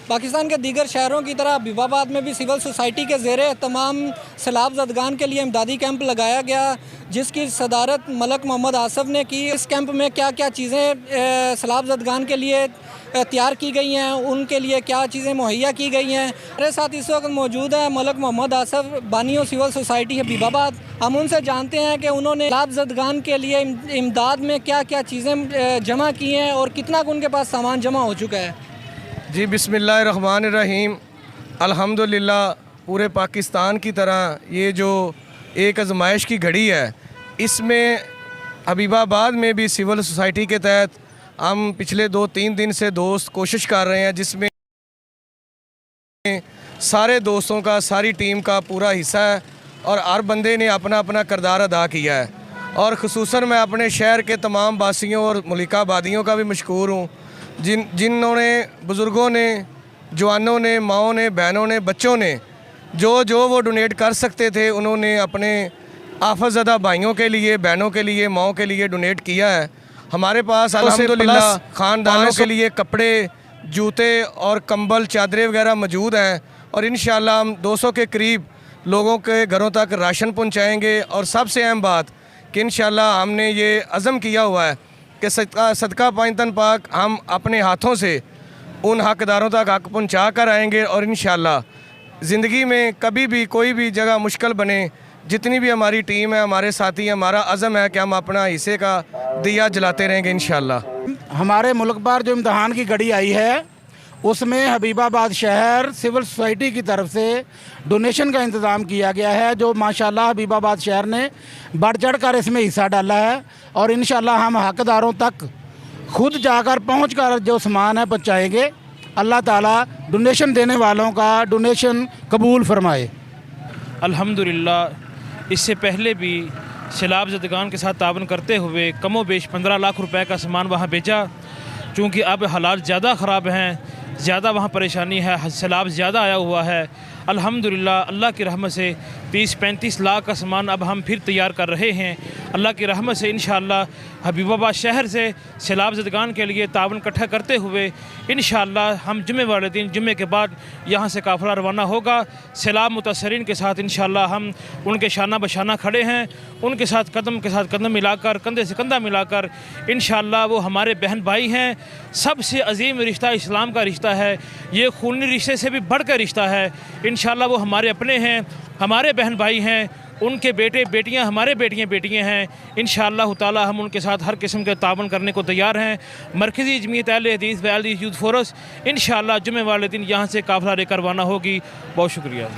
पाकिस्तान के दीगर शहरों की तरह हबीबाबाद में भी सिविल सोसाइटी के ज़ेरे तमाम सैलाब ज़दगान के लिए इमदादी कैंप लगाया गया, जिसकी सदारत मलक मोहम्मद आसफ़ ने की। इस कैंप में क्या क्या चीज़ें सैलाब ज़दगान के लिए तैयार की गई हैं, उनके लिए क्या चीज़ें मुहैया की गई हैं। हमारे साथ इस वक्त मौजूद है मलक मोहम्मद आसफ़, बानियों सिविल सोसाइटी हबीबाबाद। हम उनसे जानते हैं कि उन्होंने सैलाब ज़दगान के लिए इमदाद में क्या क्या चीज़ें जमा की हैं और कितना उनके पास सामान जमा हो चुका है। जी बिस्मिल्लाहिर्रहमानिर्रहीम। अल्हम्दुलिल्लाह पूरे पाकिस्तान की तरह ये जो एक आजमाइश की घड़ी है, इसमें हबीबाबाद में भी सिविल सोसाइटी के तहत हम पिछले 2-3 दिन से दोस्त कोशिश कर रहे हैं, जिसमें सारे दोस्तों का, सारी टीम का पूरा हिस्सा है और हर बंदे ने अपना अपना किरदार अदा किया है। और ख़ुसूसन मैं अपने शहर के तमाम वासियों और मुल्का आबादियों का भी मशकूर हूँ, जिन्होंने, बुज़ुर्गों ने, जवानों ने, माओं ने, बहनों ने, बच्चों ने जो वो डोनेट कर सकते थे, उन्होंने अपने आफतज़दा भाइयों के लिए, बहनों के लिए, माओं के लिए डोनेट किया है। हमारे पास अल्हम्दुलिल्लाह ख़ानदानों के लिए कपड़े, जूते और कंबल, चादरें वगैरह मौजूद हैं और इंशाअल्लाह हम 200 के करीब लोगों के घरों तक राशन पहुंचाएंगे। और सबसे अहम बात कि इंशाअल्लाह हमने ये अज़म किया हुआ है कि सदका पाइंतन पाक हम अपने हाथों से उन हकदारों तक हक पहुँचा कर आएँगे। और इंशाअल्लाह ज़िंदगी में कभी भी कोई भी जगह मुश्किल बने, जितनी भी हमारी टीम है, हमारे साथी, हमारा अज़म है कि हम अपना हिस्से का दिया जलाते रहेंगे इंशाअल्लाह। हमारे मुल्क पर जो इम्तहान की घड़ी आई है, उसमें हबीबाबाद शहर सिविल सोसाइटी की तरफ से डोनेशन का इंतज़ाम किया गया है, जो माशाल्लाह हबीबाबाद शहर ने बढ़ चढ़ कर इसमें हिस्सा डाला है। और इंशाल्लाह हम हकदारों तक खुद जाकर पहुँच कर जो सामान है पहुँचाएँगे। अल्लाह ताला डोनेशन देने वालों का डोनेशन कबूल फरमाए। अल्हम्दुलिल्लाह इससे पहले भी सैलाब ज़दगान के साथ तावन करते हुए कमो बेश 15 लाख रुपए का सामान वहाँ भेजा। चूँकि अब हालात ज़्यादा ख़राब हैं, ज़्यादा वहाँ परेशानी है, सैलाब ज़्यादा आया हुआ है। अल्हम्दुलिल्लाह अल्लाह की रहमत से 30-35 लाख का सामान अब हम फिर तैयार कर रहे हैं। अल्लाह की रहमत से इंशाअल्लाह हबीबाबाद शहर से सैलाब ज़दगान के लिए तावन इकट्ठा करते हुए इंशाअल्लाह हम जुम्मे वाले दिन, जुम्मे के बाद यहाँ से काफ़िला रवाना होगा। सैलाब मुतासरीन के साथ इंशाअल्लाह हम उनके शाना बशाना खड़े हैं, उनके साथ कदम मिलाकर, कंधे से कंधा मिलाकर इंशाअल्लाह वो हमारे बहन भाई हैं। सबसे अजीम रिश्ता इस्लाम का रिश्ता है, ये खूनी रिश्ते से भी बढ़कर रिश्ता है। इंशाअल्लाह वो हमारे अपने हैं, हमारे बहन भाई हैं, उनके बेटे बेटियां हमारे बेटियां हैं। इंशाअल्लाह ताला हम उनके साथ हर किस्म के तावन करने को तैयार हैं। मरकज़ी जमीयत अहले हदीस व अहले यूथ फोरस इंशाअल्लाह जुम्मे वाले दिन यहाँ से काफ़िला लेकर रवाना होगी। बहुत शुक्रिया।